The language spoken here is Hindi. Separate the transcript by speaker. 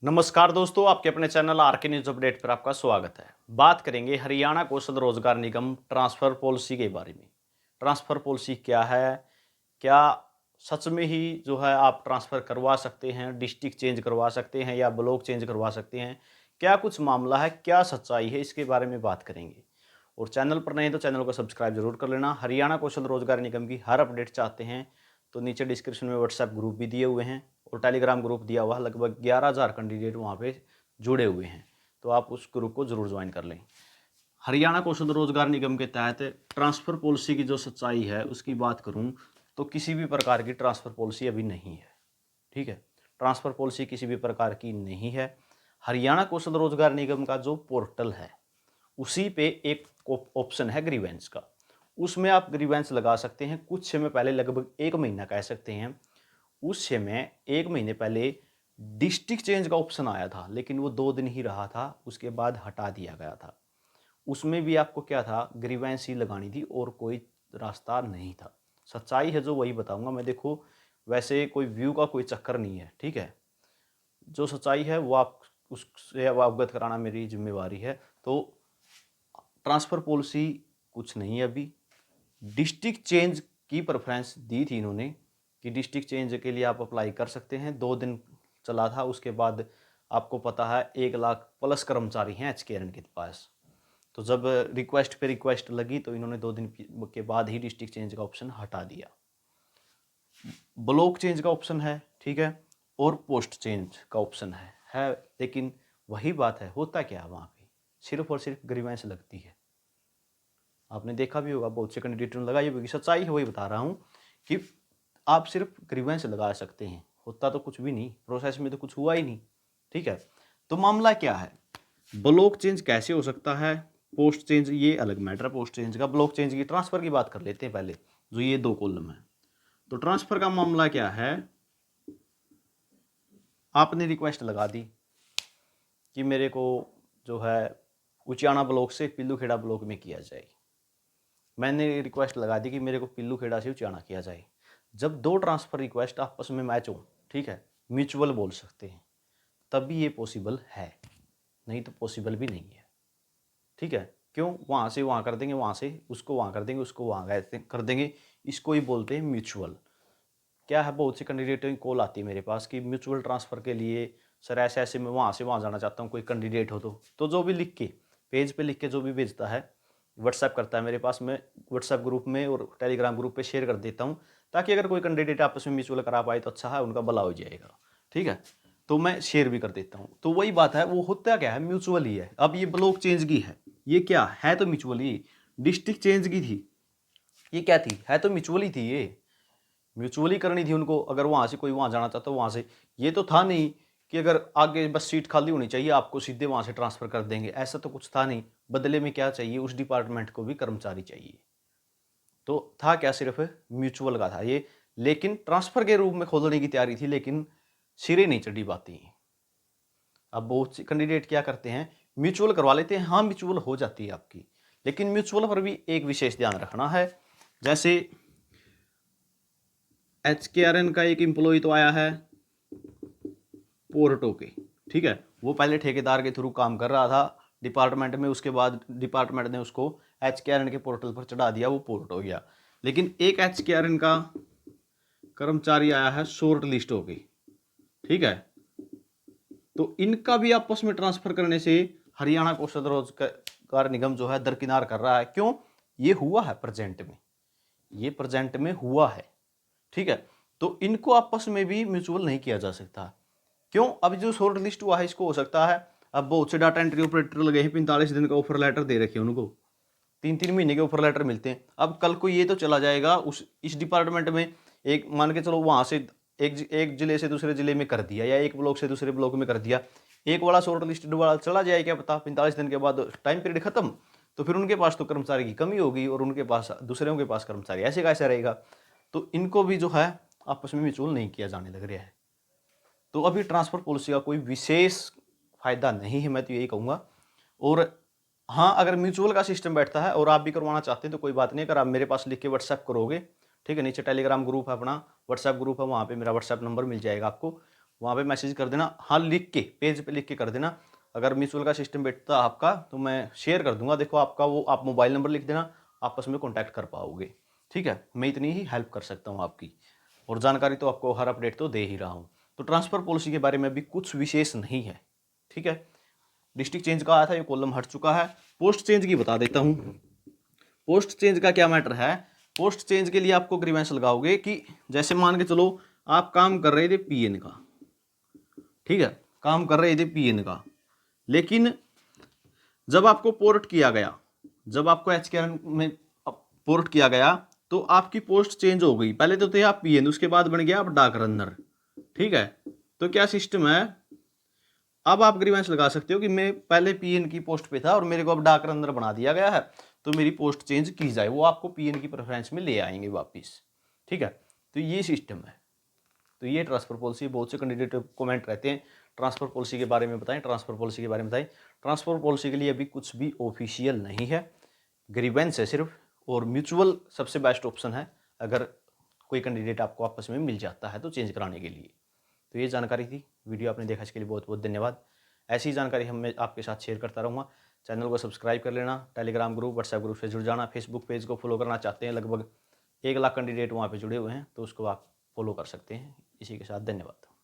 Speaker 1: नमस्कार दोस्तों, आपके अपने चैनल आरके न्यूज अपडेट पर आपका स्वागत है। बात करेंगे हरियाणा कौशल रोजगार निगम ट्रांसफर पॉलिसी के बारे में। ट्रांसफर पॉलिसी क्या है? क्या सच में ही जो है आप ट्रांसफर करवा सकते हैं, डिस्ट्रिक्ट चेंज करवा सकते हैं या ब्लॉक चेंज करवा सकते हैं? क्या कुछ मामला है, क्या सच्चाई है, इसके बारे में बात करेंगे। और चैनल पर नए तो चैनल को सब्सक्राइब जरूर कर लेना। हरियाणा कौशल रोजगार निगम की हर अपडेट चाहते हैं तो नीचे डिस्क्रिप्शन में व्हाट्सएप ग्रुप भी दिए हुए हैं और टेलीग्राम ग्रुप दिया हुआ है। लगभग 11,000 कैंडिडेट वहाँ पे जुड़े हुए हैं, तो आप उस ग्रुप को जरूर ज्वाइन कर लें। हरियाणा कौशल रोजगार निगम के तहत ट्रांसफर पॉलिसी की जो सच्चाई है उसकी बात करूं तो किसी भी प्रकार की ट्रांसफर पॉलिसी अभी नहीं है। ठीक है, ट्रांसफर पॉलिसी किसी भी प्रकार की नहीं है। हरियाणा कौशल रोजगार निगम का जो पोर्टल है उसी पे एक ऑप्शन है ग्रीवेंस का, उसमें आप ग्रीवेंस लगा सकते हैं। कुछ समय पहले, लगभग 1 महीना कह सकते हैं, उस समय 1 महीने पहले डिस्ट्रिक्ट चेंज का ऑप्शन आया था, लेकिन वो 2 दिन ही रहा था, उसके बाद हटा दिया गया था। उसमें भी आपको क्या था, ग्रीवेंस ही लगानी थी और कोई रास्ता नहीं था। सच्चाई है जो वही बताऊंगा मैं। देखो, वैसे कोई व्यू का कोई चक्कर नहीं है, ठीक है। जो सच्चाई है वो आप उससे अवगत कराना मेरी जिम्मेवारी है। तो ट्रांसफ़र पॉलिसी कुछ नहीं है अभी। डिस्ट्रिक्ट चेंज की प्रेफरेंस दी थी इन्होंने कि डिस्ट्रिक्ट चेंज के लिए आप अप्लाई कर सकते हैं। 2 दिन चला था, उसके बाद आपको पता है 1 लाख प्लस कर्मचारी हैं एचकेआरएन के पास। तो जब रिक्वेस्ट पे रिक्वेस्ट लगी तो इन्होंने 2 दिन के बाद ही डिस्ट्रिक्ट चेंज का ऑप्शन हटा दिया। ब्लॉक चेंज का ऑप्शन है, ठीक है, और पोस्ट चेंज का ऑप्शन है। लेकिन वही बात है, होता क्या है वहाँ पे, सिर्फ और सिर्फ ग्रीवेंस लगती है। आपने देखा भी होगा, बहुत से कैंडिडेट ने लगाई होगी। सच्चाई है वही बता रहा हूँ कि आप सिर्फ ग्रीवेंस लगा सकते हैं, होता तो कुछ भी नहीं, प्रोसेस में तो कुछ हुआ ही नहीं। ठीक है, तो मामला क्या है, ब्लॉक चेंज कैसे हो सकता है, पोस्ट चेंज ये अलग मैटर है। पोस्ट चेंज का, ब्लॉक चेंज की, ट्रांसफर की बात कर लेते हैं पहले, जो ये 2 कॉलम है। तो ट्रांसफर का मामला क्या है, आपने रिक्वेस्ट लगा दी कि मेरे को जो है उचियाना ब्लॉक से पिल्लूखेड़ा ब्लॉक में किया जाए। मैंने रिक्वेस्ट लगा दी कि मेरे को पिल्लूखेड़ा से उचियाना किया जाए। जब 2 ट्रांसफ़र रिक्वेस्ट आपस में मैच हो, ठीक है, म्यूचुअल बोल सकते हैं, तभी ये पॉसिबल है, नहीं तो पॉसिबल भी नहीं है। ठीक है, क्यों? वहाँ से वहाँ कर देंगे, वहाँ से उसको वहाँ कर देंगे, उसको वहाँ कर देंगे, इसको ही बोलते हैं म्यूचुअल। क्या है, बहुत से कैंडिडेटों की कॉल आती है मेरे पास कि म्यूचुअल ट्रांसफ़र के लिए सर ऐसे ऐसे मैं वहाँ से वहाँ जाना चाहता हूँ, कोई कैंडिडेट हो तो जो भी लिख के पेज पे लिख के जो भी भेजता है, व्हाट्सएप करता है मेरे पास, मैं व्हाट्सएप ग्रुप में और टेलीग्राम ग्रुप पे शेयर कर देता हूँ, ताकि अगर कोई कैंडिडेट आपस में म्यूचुअल करा पाए तो अच्छा है, उनका भला हो जाएगा। ठीक है, तो मैं शेयर भी कर देता हूँ। तो वही बात है, वो होता क्या है, म्यूचुअल ही है। अब ये ब्लॉक चेंज की है, ये क्या है, तो म्यूचुअल ही। डिस्ट्रिक्ट चेंज की थी, ये क्या थी, है तो म्यूचुअल ही थी। ये म्यूचुअली करनी थी उनको, अगर वहाँ से कोई वहाँ जाना चाहता वहाँ से। ये तो था नहीं कि अगर आगे बस सीट खाली होनी चाहिए आपको सीधे वहाँ से ट्रांसफ़र कर देंगे, ऐसा तो कुछ था नहीं। बदले में क्या चाहिए, उस डिपार्टमेंट को भी कर्मचारी चाहिए। तो था क्या, सिर्फ म्यूचुअल का था ये। लेकिन ट्रांसफ़र के रूप में खोलने की तैयारी थी, लेकिन सिरे नहीं चढ़ी बातें। अब बहुत से कैंडिडेट क्या करते हैं, म्यूचुअल करवा लेते हैं। हाँ, म्यूचुअल हो जाती है आपकी, लेकिन म्यूचुअल पर भी एक विशेष ध्यान रखना है। जैसे एचकेआरएन का एक एम्प्लॉय तो आया है पोर्टो के, ठीक है, वो पहले ठेकेदार के थ्रू काम कर रहा था डिपार्टमेंट में, उसके बाद डिपार्टमेंट ने उसको एचकेआरएन के पोर्टल पर चढ़ा दिया, वो पोर्ट हो गया। लेकिन एक एचकेआरएन का कर्मचारी आया है शॉर्ट लिस्ट हो गई, ठीक है, तो इनका भी आपस में ट्रांसफर करने से हरियाणा कौशल रोजगार निगम जो है दरकिनार कर रहा है। क्यों? ये हुआ है प्रेजेंट में, ये प्रेजेंट में हुआ है। ठीक है, तो इनको आपस में भी म्यूचुअल नहीं किया जा सकता। क्यों? अब जो शॉर्ट लिस्ट हुआ है इसको हो सकता है, अब बहुत से डाटा एंट्री ऑपरेटर लगे हैं, 45 दिन का ऑफर लेटर दे रखे हैं उनको, 3-3 महीने के ऑफर लेटर मिलते हैं। अब कल को ये तो चला जाएगा उस इस डिपार्टमेंट में, एक मान के चलो वहाँ से एक जिले से दूसरे जिले में कर दिया, या एक ब्लॉक से दूसरे ब्लॉक में कर दिया, एक वाला शॉर्ट लिस्ट वाला चला जाए, क्या पता 45 दिन के बाद टाइम पीरियड खत्म, तो फिर उनके पास तो कर्मचारी की कमी होगी और उनके पास, दूसरों के पास कर्मचारी ऐसे कैसे रहेगा। तो इनको भी जो है आपस में म्यूचुअल नहीं किया जाने लग रहा है। तो अभी ट्रांसफ़र पॉलिसी का कोई विशेष फायदा नहीं है, मैं तो यही कहूँगा। और हाँ, अगर म्यूचुअल का सिस्टम बैठता है और आप भी करवाना चाहते हैं तो कोई बात नहीं, अगर आप मेरे पास लिख के व्हाट्सएप करोगे, ठीक है, नीचे टेलीग्राम ग्रुप है अपना, व्हाट्सएप ग्रुप है, वहाँ पे मेरा व्हाट्सएप नंबर मिल जाएगा आपको, वहाँ पे मैसेज कर देना, हाँ लिख के, पेज पे लिख के कर देना। अगर म्यूचुअल का सिस्टम बैठता आपका तो मैं शेयर कर दूंगा, देखो आपका वो आप मोबाइल नंबर लिख देना, आपस में कॉन्टैक्ट कर पाओगे। ठीक है, मैं इतनी ही हेल्प कर सकता हूँ आपकी, और जानकारी तो आपको हर अपडेट तो दे ही रहा हूँ। तो ट्रांसफ़र पॉलिसी के बारे में भी कुछ विशेष नहीं है। ठीक है, डिस्ट्रिक्ट चेंज का आया था, ये कॉलम हट चुका है। पोस्ट चेंज की बता देता हूँ। पोस्ट चेंज का क्या मैटर है? पोस्ट चेंज के लिए आपको ग्रीवेंस लगाओगे कि जैसे मान के चलो आप काम कर रहे थे पीएन का, ठीक है, काम कर रहे थे पीएन का, लेकिन जब आपको पोर्ट किया गया, जब आपको एचकेआर में पोर्ट किया गया तो आपकी पोस्ट चेंज हो गई। पहले तो थे आप पीएन, उसके बाद बन गया आप डाक रनर। ठीक है, तो क्या सिस्टम है, अब आप ग्रीवेंस लगा सकते हो कि मैं पहले पीएन की पोस्ट पे था और मेरे को अब डाक रनर बना दिया गया है, तो मेरी पोस्ट चेंज की जाए। वो आपको पीएन की प्रेफरेंस में ले आएंगे वापिस। ठीक है, तो ये सिस्टम है। तो ये ट्रांसफर पॉलिसी, बहुत से कैंडिडेट कमेंट रहते हैं ट्रांसफर पॉलिसी के बारे में बताएं, ट्रांसफर पॉलिसी के बारे में बताएं। ट्रांसफर पॉलिसी के लिए अभी कुछ भी ऑफिशियल नहीं है, ग्रीवेंस है सिर्फ, और म्यूचुअल सबसे बेस्ट ऑप्शन है अगर कोई कैंडिडेट आपको आपस में मिल जाता है तो चेंज कराने के लिए। तो ये जानकारी थी, वीडियो आपने देखा इसके लिए बहुत बहुत धन्यवाद। ऐसी जानकारी मैं आपके साथ शेयर करता रहूँगा। चैनल को सब्सक्राइब कर लेना, टेलीग्राम ग्रुप, व्हाट्सएप ग्रुप से जुड़ जाना, फेसबुक पेज को फॉलो करना चाहते हैं, लगभग 1 लाख कैंडिडेट वहाँ पे जुड़े हुए हैं, तो उसको आप फॉलो कर सकते हैं। इसी के साथ धन्यवाद।